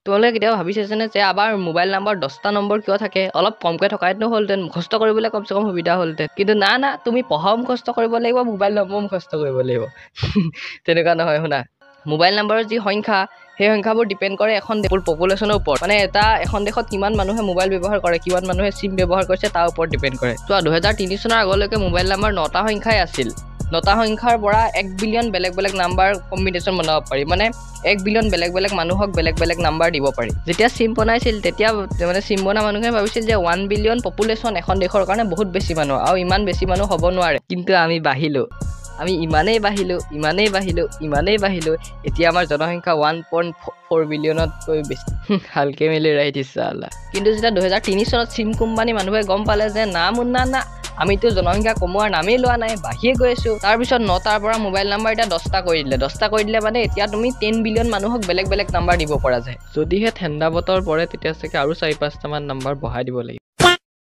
তোমালোকে কেতিয়াবা ভাবিছেনে যে আবাৰ মোবাইল নাম্বাৰ 10টা নম্বৰ কিয় থাকে অলপ কমকৈ থকাইতো হ'লতেন মুখস্থ কৰিবলৈ কমচে কম সুবিধা হ'লতেন কিন্তু না তুমি পঢ়াও মুখস্থ কৰিব লাগিব মোবাইল নম্বৰ মুখস্থ কৰিব লাগিব তেনেকুৱা নহয় শুনা মোবাইল নম্বৰৰ যি সংখ্যা সেই সংখ্যাবোৰ ডিপেন্ড কৰে এখন দেশৰ পপুলেশ্যনৰ ওপৰত মানে এখন দেশত কিমান মানুহে মোবাইল ব্যৱহাৰ কৰে কিমান মানুহে সিম ব্যৱহাৰ কৰিছে তাৰ ওপৰত ডিপেন্ড কৰে তো 2003 চনৰ আগলৈকে মোবাইল নম্বৰ 9টা সংখ্যাই আছিল 9টা সংখ্যাৰ পৰা 1 বিলিয়ন বেলেগ বেলেগ নাম্বাৰ কম্বিনেশ্যন বনাব পাৰি মানে 1 বিলিয়ন বেলেগ বেলেগ মানুহক বেলেগ বেলেগ নাম্বাৰ দিব পাৰি যেতিয়া সিম বনাইছিল তেতিয়া মানে সিম বনা মানুহে ভাবিছিল যে 1 বিলিয়ন পপুলেশ্যন এখন দেশৰ কাৰণে বহুত বেছি মানুহ আৰু ইমান বেছি মানুহ হ'ব নোৱাৰে কিন্তু আমি ইমানেই বাঢ়িলো এতিয়া আমাৰ জনসংখ্যা 1.4 বিলিয়নতকৈ বেছি হালকে মিলি ৰাইট ইনশাআল্লাহ কিন্তু যেতিয়া 2003 চনত সিম কোম্পানী মানুহে গম পালে যে না আমিতো জনসংখ্যা কমোৱাৰ নামেই লোৱা নাই বাঢ়িয়ে গৈ আছো তাৰ পিছত 9টাৰ পৰা মোবাইল নাম্বাৰ এটা 10টা কৰি দিলে মানে এতিয়া তুমি 10 বিলিয়ন মানুহক বেলেগ বেলেগ নাম্বাৰ দিব পৰা যায় যদিহে ঠাণ্ডা বতৰ পৰে তেতিয়া চাগে আৰু 4-5টা মান নাম্বাৰ বঢ়াই দিব লাগিব